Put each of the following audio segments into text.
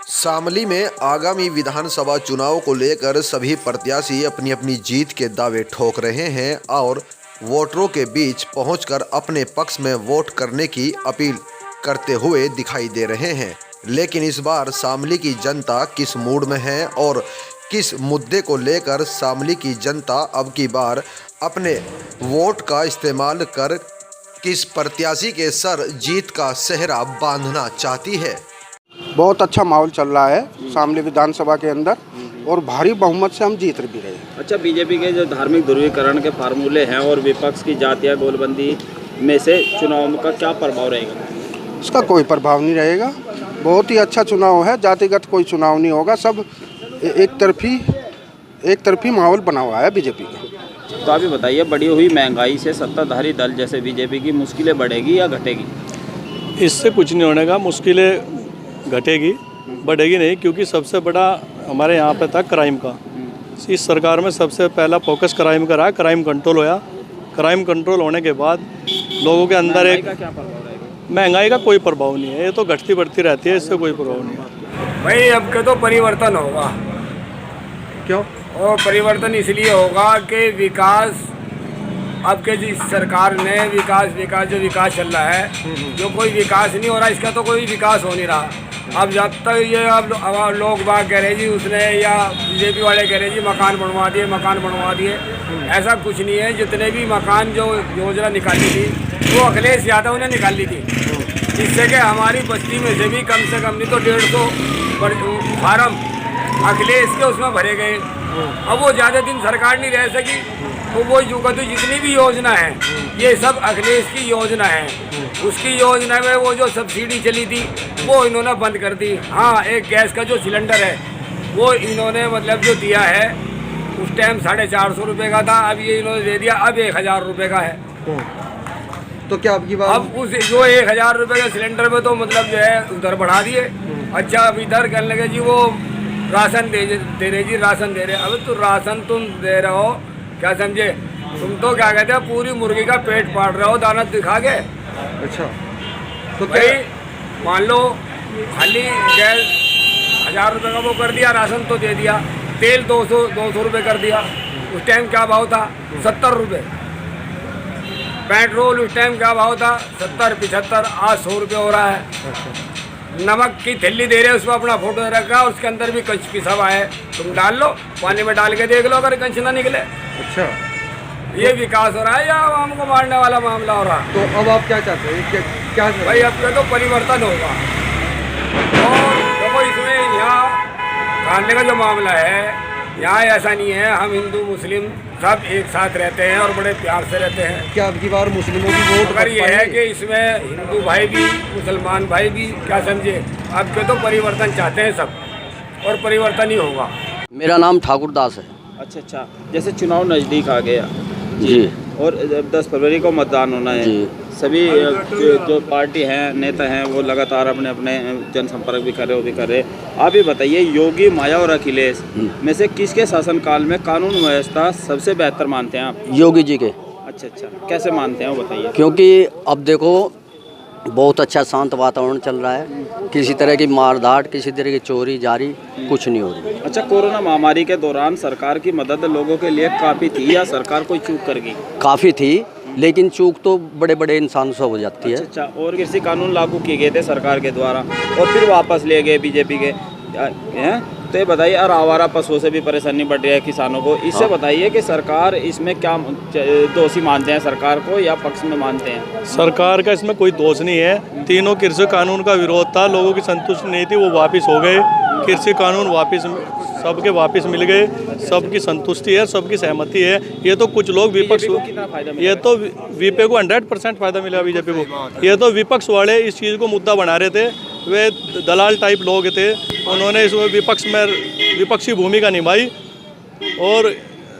शामली में आगामी विधानसभा चुनाव को लेकर सभी प्रत्याशी अपनी अपनी जीत के दावे ठोक रहे हैं और वोटरों के बीच पहुंचकर अपने पक्ष में वोट करने की अपील करते हुए दिखाई दे रहे हैं। लेकिन इस बार शामली की जनता किस मूड में है और किस मुद्दे को लेकर शामली की जनता अब की बार अपने वोट का इस्तेमाल कर किस प्रत्याशी के सर जीत का सेहरा बांधना चाहती है। बहुत अच्छा माहौल चल रहा है शामली विधानसभा के अंदर और भारी बहुमत से हम जीत भी रहे हैं। अच्छा, बीजेपी के जो धार्मिक ध्रुवीकरण के फार्मूले हैं और विपक्ष की जातीय गोलबंदी में से चुनाव का क्या प्रभाव रहेगा? इसका कोई प्रभाव नहीं रहेगा। बहुत ही अच्छा चुनाव है, जातिगत कोई चुनाव नहीं होगा। सब एक तरफी माहौल बना हुआ है बीजेपी का। तो आप ही बताइए, बढ़ी हुई महंगाई से सत्ताधारी दल जैसे बीजेपी की मुश्किलें बढ़ेगी या घटेगी? इससे कुछ नहीं होने का, मुश्किलें घटेगी, बढ़ेगी नहीं, क्योंकि सबसे बड़ा हमारे यहाँ पे था क्राइम का। इस सरकार में सबसे पहला फोकस क्राइम का रहा। क्राइम कंट्रोल होया। क्राइम कंट्रोल होने के बाद लोगों के अंदर एक क्या प्रभाव रहेगा? महंगाई का कोई प्रभाव नहीं है, ये तो घटती बढ़ती रहती है, इससे कोई प्रभाव नहीं है। भाई अब के तो परिवर्तन होगा। क्यों? और परिवर्तन इसलिए होगा कि विकास अब के जिस सरकार ने विकास जो विकास चल रहा है, जो कोई विकास नहीं हो रहा, इसका तो कोई विकास हो नहीं रहा। अब जब तक ये अब लोग बाग कह रहे जी उसने या बीजेपी वाले कह रहे जी मकान बनवा दिए, ऐसा कुछ नहीं है। जितने भी मकान जो योजना निकाली थी वो अखिलेश यादव ने निकाली थी, जिससे कि हमारी बस्ती में से भी कम से कम नहीं तो 150 फार्म अखिलेश के उसमें भरे गए। अब वो ज़्यादा दिन सरकार नहीं रह सकी, तो वो जितनी भी योजना है ये सब अखिलेश की योजना है। उसकी योजना में वो जो सब्सिडी चली थी वो इन्होंने बंद कर दी। हाँ, एक गैस का जो सिलेंडर है वो इन्होंने मतलब जो दिया है उस टाइम 450 रुपये का था, अब ये इन्होंने दे दिया, अब 1000 रुपये का है। तो क्या आपकी बात अब उस जो 1000 रुपये के सिलेंडर में तो मतलब जो है उधर बढ़ा दिए। अच्छा, अब इधर कहने लगे जी वो राशन दे रहे जी, राशन दे रहे। अब तो राशन तुम दे रहे हो, क्या समझे, तुम तो क्या कहते हैं पूरी मुर्गी का पेट पाड़ रहे हो दाना दिखा के। अच्छा, तो भाई मान लो खाली गैस 1000 रुपये का वो कर दिया, राशन तो दे दिया, तेल 200 रुपये कर दिया। उस टाइम क्या भाव था? 70 रुपये। पेट्रोल उस टाइम क्या भाव था? 70, 75, आज 100 रुपये हो रहा है। नमक की थैली दे रहे, उसमें अपना फोटो रखा, उसके अंदर भी कंच पिसा हुआ है, तुम डाल लो, पानी में डाल के देख लो अगर कंच ना निकले। अच्छा, ये विकास हो रहा है या आवाम को मारने वाला मामला हो रहा है? तो अब आप क्या चाहते हैं? क्या भाई अब के तो परिवर्तन होगा। और देखो इसमें यहाँ खाने का जो मामला है, यहाँ ऐसा नहीं है हम हिंदू मुस्लिम सब एक साथ रहते हैं और बड़े प्यार से रहते हैं। क्या अब की बार मुस्लिमों की वोट अगर ये है कि इसमें हिंदू भाई भी मुसलमान भाई भी, क्या समझे, अब के तो परिवर्तन चाहते हैं सब और परिवर्तन ही होगा। मेरा नाम ठाकुर दास है। अच्छा, जैसे चुनाव नज़दीक आ गया जी और 10 फरवरी को मतदान होना है जी। सभी जो पार्टी हैं, नेता हैं, वो लगातार अपने जनसंपर्क भी कर रहे। आप ही बताइए, योगी, माया और अखिलेश में से किसके शासनकाल में कानून व्यवस्था सबसे बेहतर मानते हैं आप? योगी जी के। अच्छा, कैसे मानते हैं वो बताइए। क्योंकि अब देखो बहुत अच्छा शांत वातावरण चल रहा है, किसी तरह की मारधाड़, किसी तरह की चोरी जारी कुछ नहीं हो रही। अच्छा, कोरोना महामारी के दौरान सरकार की मदद लोगों के लिए काफ़ी थी या सरकार कोई चूक कर गई? काफ़ी थी, लेकिन चूक तो बड़े बड़े इंसान से हो जाती है। अच्छा, और कृषि कानून लागू किए गए थे सरकार के द्वारा और फिर वापस ले गए बीजेपी के हैं। तो ये बताइए, और आवारा पशुओं से भी परेशानी बढ़ रही है किसानों को, इससे बताइए कि सरकार इसमें क्या दोषी मानते हैं, सरकार को या पक्ष में मानते हैं? सरकार का इसमें कोई दोष नहीं है। तीनों कृषि कानून का विरोध था, लोगों की संतुष्टि नहीं थी, वो वापस हो गए। कृषि कानून वापस सबके वापस मिल गए, सबकी संतुष्टि है, सबकी सहमति है। ये तो कुछ लोग विपक्ष, ये तो बीजेपी को 100% फ़ायदा मिला बीजेपी को। ये तो विपक्ष वाले इस चीज़ को मुद्दा बना रहे थे, वे दलाल टाइप लोग थे, उन्होंने इसमें विपक्षी भूमिका निभाई। और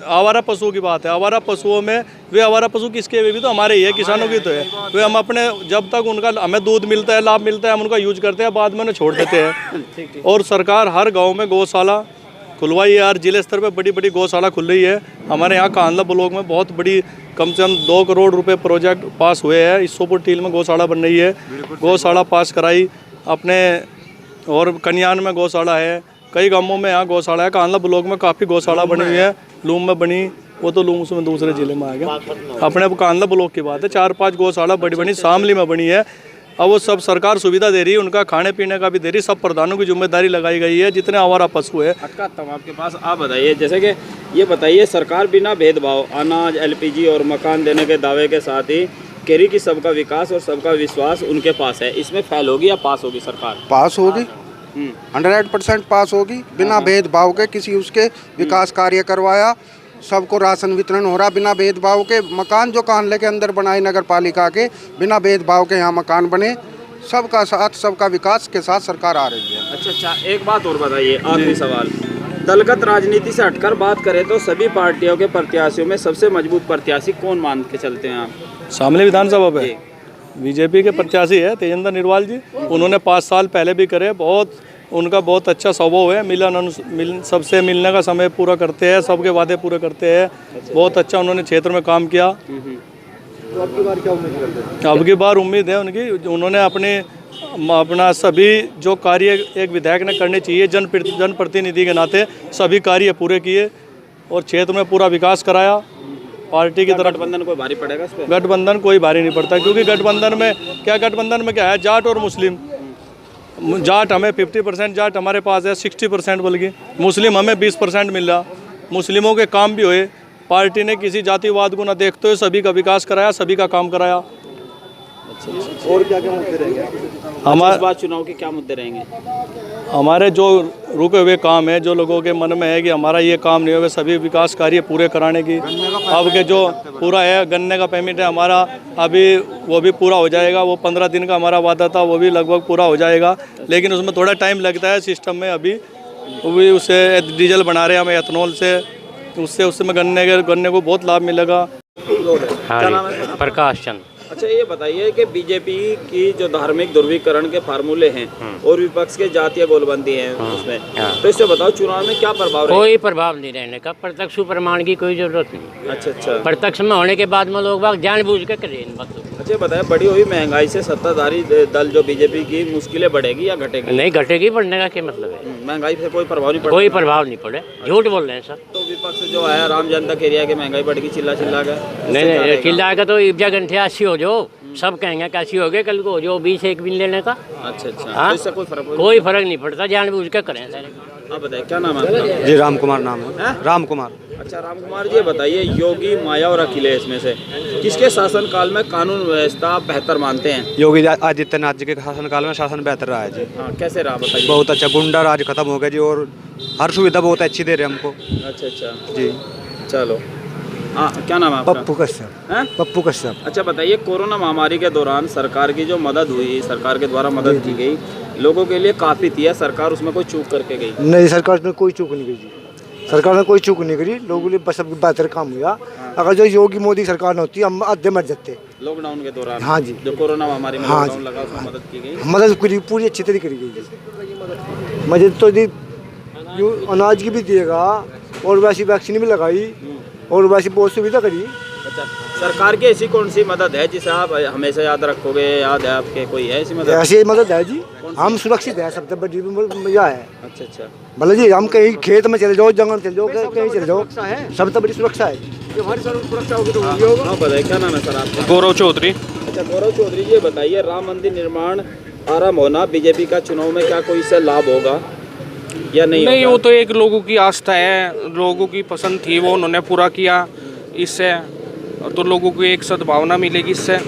आवारा पशुओं की बात है, आवारा पशुओं में वे आवारा पशु किसके, वे भी तो हमारे ही है, किसानों की तो है। वे हम अपने जब तक उनका हमें दूध मिलता है, लाभ मिलता है, हम उनका यूज करते हैं, बाद में उन्हें छोड़ देते हैं। और सरकार हर गाँव में गौशाला खुलवाई है, हर जिले स्तर पर बड़ी बड़ी गौशाला खुल रही है। हमारे यहाँ कांदला ब्लॉक में बहुत बड़ी, कम से कम 2 करोड़ रुपए प्रोजेक्ट पास हुए हैं। इसोपुर टील में गौशाला बन रही है, गौशाला पास कराई। अपने और कन्यान में गौशाला है, कई गांवों में यहाँ गौशाला है। कांडला ब्लॉक में काफ़ी गौशाला बनी हुई है, लूम में बनी, वो तो लूम उसमें दूसरे जिले में आ गया। अपने कांडला ब्लॉक की बात है, 4-5 गौशाला बड़ी बनी शामली में बनी है। अब वो सब सरकार सुविधा दे रही है, उनका खाने पीने का भी दे रही है, सब प्रधानों की जिम्मेदारी लगाई गई है जितने आवारा पशु है। आपके पास आप बताइए, जैसे कि ये बताइए, सरकार बिना भेदभाव अनाज, LPG और मकान देने के दावे के साथ ही कह रही कि सबका विकास और सबका विश्वास उनके पास है, इसमें फेल होगी या पास होगी सरकार? पास होगी, 100% पास होगी। बिना भेदभाव के किसी उसके विकास कार्य करवाया, सबको राशन वितरण हो रहा बिना भेदभाव के। मकान जो कांडले के अंदर बनाए नगर पालिका के, बिना भेदभाव के यहाँ मकान बने, सबका साथ सबका विकास के साथ सरकार आ रही है। अच्छा, एक बात और बताइए, आखिरी सवाल, दलगत राजनीति से हटकर बात करें तो सभी पार्टियों के प्रत्याशियों में सबसे मजबूत प्रत्याशी कौन मान के चलते हैं आप? शामली विधानसभा पे बीजेपी के प्रत्याशी है तेजेंद्र निर्वाल जी। उन्होंने 5 साल पहले भी करे, उनका बहुत अच्छा स्वभाव है, सबसे मिलने का समय पूरा करते हैं, सबके वादे पूरे करते हैं। बहुत अच्छा उन्होंने क्षेत्र में काम किया। तो अब की बार क्या उम्मीद करते हैं? अब की बार उम्मीद है उनकी, उन्होंने अपना सभी जो कार्य एक विधायक ने करने चाहिए, जनप्रतिनिधि के नाते सभी कार्य पूरे किए और क्षेत्र में पूरा विकास कराया। पार्टी की तरफ गठबंधन कोई भारी पड़ेगा इस पे? गठबंधन कोई भारी नहीं पड़ता, क्योंकि गठबंधन में क्या है, जाट और मुस्लिम। जाट हमें 50% जाट हमारे पास है, 60% बल्कि मुस्लिम हमें 20% मिल रहा। मुस्लिमों के काम भी हुए, पार्टी ने किसी जातिवाद को न देखते हुए सभी का विकास कराया, सभी का काम कराया। और क्या क्या मुद्दे रहेंगे हमारे इस बार चुनाव के? क्या मुद्दे रहेंगे हमारे? जो रुके हुए काम है, जो लोगों के मन में है कि हमारा ये काम नहीं हुए, सभी विकास कार्य पूरे कराने की। अब के जो पूरा है गन्ने का पेमेंट है हमारा, अभी वो भी पूरा हो जाएगा। वो 15 दिन का हमारा वादा था, वो भी लगभग पूरा हो जाएगा, लेकिन उसमें थोड़ा टाइम लगता है सिस्टम में। अभी भी उससे डीजल बना रहे हैं हम एथनॉल से, उससे गन्ने को बहुत लाभ मिलेगा। क्या नाम है? प्रकाश चंद। अच्छा, ये बताइए कि बीजेपी की जो धार्मिक ध्रुवीकरण के फार्मूले हैं और विपक्ष के जातीय गोलबंदी है उसमें, तो इससे बताओ चुनाव में क्या प्रभाव रहेगा? कोई प्रभाव नहीं रहने का, प्रत्यक्ष प्रमाण की कोई जरूरत नहीं। अच्छा, प्रत्यक्ष में होने के बाद में लोग बाग जानबूझ के करें। अच्छा बताए, बढ़ी हुई महंगाई से सत्ताधारी दल जो बीजेपी की मुश्किलें बढ़ेगी या घटेगी? नहीं घटेगी, बढ़ने का क्या मतलब है? महंगाई से कोई प्रभाव नहीं पड़ेगा? कोई प्रभाव नहीं पड़े, झूठ बोल रहे हैं सर। तो विपक्ष जो है राम जनता के एरिया की महंगाई बढ़ेगी, चिल्ला के नहीं चिल्लाएगा तो इब्जा घंटे 80 हो जाओ, सब कहेंगे कि 80 हो गए, कल को हो जाओ 20 एक बिन लेने का। अच्छा, हाँ? तो इससे कोई फर्क नहीं पड़ता, जानबूझ के करें सर। आप बताइए, क्या नाम है आपका? जी राम कुमार नाम है। राम कुमार। अच्छा राम कुमार जी, बताइए, योगी, माया और अखिलेश में से किसके शासनकाल में कानून व्यवस्था बेहतर मानते हैं? योगी आदित्यनाथ जी के शासनकाल में शासन बेहतर रहा है जी। हाँ, कैसे रहा बताइए? बहुत अच्छा, गुंडा राज खत्म हो गया जी, और हर सुविधा बहुत अच्छी दे रहे हैं हमको। अच्छा जी, चलो। हाँ, क्या नाम है आपका? पप्पू कश्यप। हैं? पप्पू कश्यप। अच्छा बताइए, कोरोना महामारी के दौरान सरकार की जो मदद हुई, सरकार के द्वारा मदद की गई, लोगों के लिए काफ़ी थी, सरकार उसमें कोई चूक करके गई? नहीं, सरकार ने कोई चूक नहीं की जी, सरकार ने कोई चूक नहीं करी, लोगों के लिए बस अब बेहतर काम हुआ। अगर जो योगी मोदी सरकार न होती हम आधे मर जाते लॉकडाउन के दौरान। हाँ जी, जो कोरोना महामारी में हाँ लॉकडाउन लगा, उसमें मदद की गई। मदद पूरी अच्छी तरीके करी गई जी। मदद तो जी अनाज की भी दिएगा, और वैसी वैक्सीन भी लगाई, और वैसी बहुत सुविधा करी। अच्छा, सरकार की ऐसी कौन सी मदद है जिसे आप हमेशा याद रखोगे? याद है आपके कोई है ऐसी मदद? ऐसी मदद है जी, हम सुरक्षित है, सबसे बड़ी मजा है। अच्छा मतलब जी हम कहीं खेत में चले जाओ, जंगल चले जाओ, कहीं चले जाओ, सबसे बड़ी सुरक्षा है। हमारी सुरक्षा होगी तो होगी होगा। हाँ बताइए, क्या नाम है सर आपका? गौरव चौधरी। अच्छा गौरव चौधरी जी, बताइए, राम मंदिर निर्माण आरंभ होना बीजेपी का चुनाव में क्या कोई इससे लाभ होगा या नहीं? नहीं, वो तो एक लोगों की आस्था है, लोगों की पसंद थी, वो उन्होंने पूरा किया। इससे तो लोगों को एक सद्भावना मिलेगी, इससे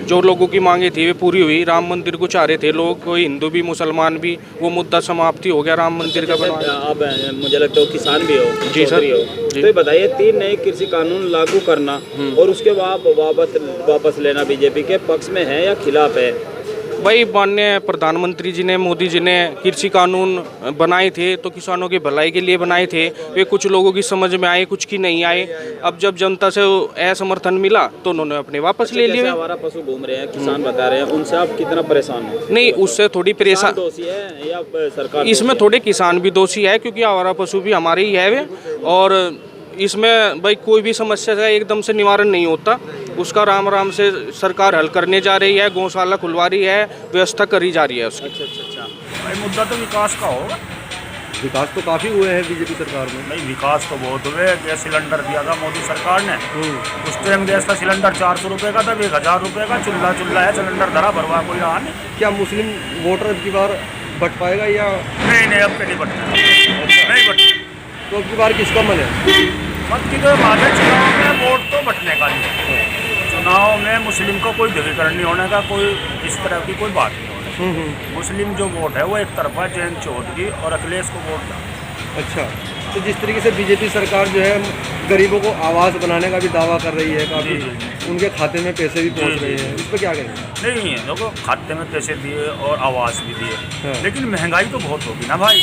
जो लोगों की मांगे थी वे पूरी हुई। राम मंदिर को चाह रहे थे लोग, कोई हिंदू भी मुसलमान भी, वो मुद्दा समाप्ति हो गया राम मंदिर का बनवाया। आप मुझे लगता है किसान भी हो, जी सर। तो ये बताइए, 3 नए कृषि कानून लागू करना और उसके बाद वापस लेना बीजेपी के पक्ष में है या खिलाफ है? भाई माननीय प्रधानमंत्री जी ने, मोदी जी ने कृषि कानून बनाए थे तो किसानों की भलाई के लिए बनाए थे। वे कुछ लोगों की समझ में आए, कुछ की नहीं आए। अब जब जनता से असमर्थन मिला तो उन्होंने अपने वापस ले लिए। हमारा पशु घूम रहे हैं, किसान बता रहे हैं, उनसे आप कितना परेशान हो? नहीं, उससे थोड़ी परेशान दोषी है या सरकार? इसमें थोड़े किसान भी दोषी है, क्योंकि आवारा पशु भी हमारे ही है वे। और इसमें भाई कोई भी समस्या का एकदम से निवारण नहीं होता, उसका राम से सरकार हल करने जा रही है। गौशाला खुलवा रही है, व्यवस्था करी जा रही है उसकी। अच्छा। भाई मुद्दा तो विकास का होगा। विकास तो काफ़ी हुए हैं बीजेपी सरकार में। नहीं, विकास तो बहुत हुए। गैस सिलेंडर दिया था मोदी सरकार ने, उस टाइम गैस का सिलेंडर 400 रुपये का था, 1000 रुपये का चूल्हा है, सिलेंडर धरा भरवा कोई रहा नहीं। क्या मुस्लिम वोटर अब की बार बट पाएगा या नहीं अब के नहीं बटना, नहीं बटना। तो अब की बार किसका मन है? मत की तो बात है, चुनाव में वोट तो बटने का नहीं है। चुनाव में मुस्लिम को कोई ध्रुवीकरण नहीं होने का, कोई इस तरह की कोई बात नहीं होने। मुस्लिम जो वोट है वो एक तरफा जयंत चौधरी और अखिलेश को वोट था। अच्छा, तो जिस तरीके से बीजेपी सरकार जो है गरीबों को आवास बनाने का भी दावा कर रही है, काफ़ी उनके खाते में पैसे भी पहुंच रहे हैं, इस पर क्या कहेंगे? नहीं, देखो खाते में पैसे दिए और आवास भी दिए, लेकिन महंगाई तो बहुत होगी ना भाई।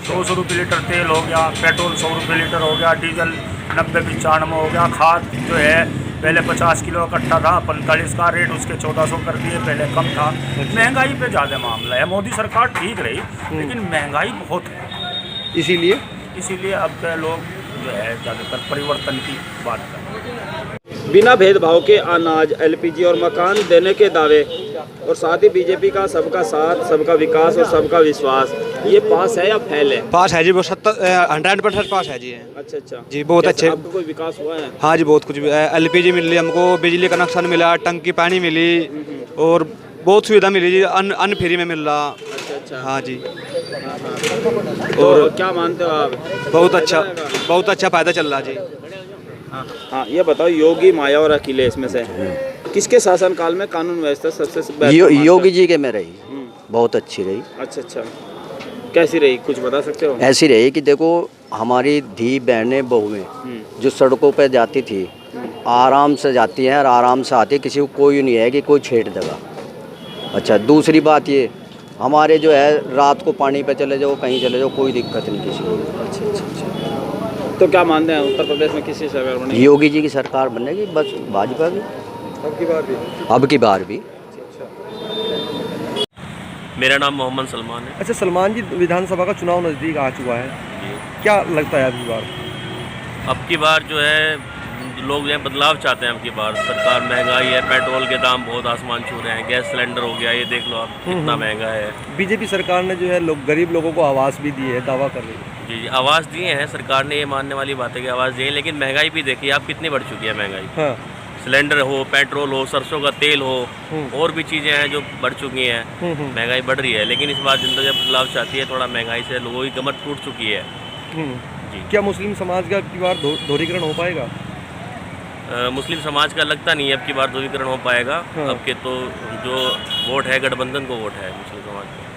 200 रुपये लीटर तेल हो गया, पेट्रोल 100 रुपये लीटर हो गया, डीजल 90-95 हो गया, खाद जो है पहले 50 किलो कट्टा था, 45 का रेट उसके 1400 कर दिए, पहले कम था। महंगाई पे ज़्यादा मामला है। मोदी सरकार ठीक रही, लेकिन महंगाई बहुत है। इसीलिए अब के लोग जो है ज़्यादातर परिवर्तन की बात कर रहे हैं। बिना भेदभाव के अनाज, एलपीजी और मकान देने के दावे और साथ ही बीजेपी का सबका साथ, सबका विकास और सबका विश्वास, ये पास है या फेल है? पास है जी, वो 100% पास है जी। अच्छा जी, बहुत अच्छे। आपको कोई विकास हुआ है? हाँ जी, बहुत कुछ। एलपीजी मिल रही हमको, बिजली कनेक्शन मिला, टंकी पानी मिली और बहुत सुविधा मिली जी, अन्न फ्री में मिल रहा। अच्छा। हाँ जी। और क्या मानते हो आप? बहुत अच्छा फायदा चल रहा जी। हाँ, ये बताओ, योगी, माया और अखिलेश में से किसके शासनकाल में कानून व्यवस्था सबसे योगी जी के में रही, बहुत अच्छी रही। अच्छा, कैसी रही, कुछ बता सकते हो? ऐसी रही कि देखो, हमारी धी बहनें बहुएं जो सड़कों पर जाती थी, आराम से जाती हैं और आराम से आती, किसी को कोई नहीं है कि कोई छेड़ देगा। अच्छा, दूसरी बात ये, हमारे जो है रात को पानी पे चले जाओ, कहीं चले जाओ, कोई दिक्कत नहीं किसी को। अच्छा। तो क्या मानते हैं उत्तर प्रदेश में किसकी सरकार बनेगी? योगी जी की सरकार बनेगी, बस भाजपा की। अब की बार भी। मेरा नाम मोहम्मद सलमान है। अच्छा सलमान जी, विधानसभा का चुनाव नज़दीक आ चुका है, क्या लगता है अब की बार? अब की बार जो है लोग यहाँ बदलाव चाहते हैं। अब की बार सरकार, महंगाई है, पेट्रोल के दाम बहुत आसमान छू रहे हैं, गैस सिलेंडर हो गया, ये देख लो आप कितना महंगा है। बीजेपी सरकार ने जो है गरीब लोगों को आवास भी दी है, दावा कर रही है। जी, आवास दिए हैं सरकार ने, ये मानने वाली बात है कि आवास दिए हैं, लेकिन महंगाई भी देखिए आप कितनी बढ़ चुकी है महंगाई। हाँ। सिलेंडर हो, पेट्रोल हो, सरसों का तेल हो, और भी चीज़ें हैं जो बढ़ चुकी हैं। महंगाई बढ़ रही है, लेकिन इस बार जनता जब बदलाव चाहती है, थोड़ा महंगाई से लोगों की कमर टूट चुकी है। जी। क्या मुस्लिम समाज का अब की बार दोहरीकरण हो पाएगा? मुस्लिम समाज का लगता नहीं है अब की बार ध्रुवीकरण हो पाएगा। अब के तो जो वोट है गठबंधन को वोट है मुस्लिम समाज का।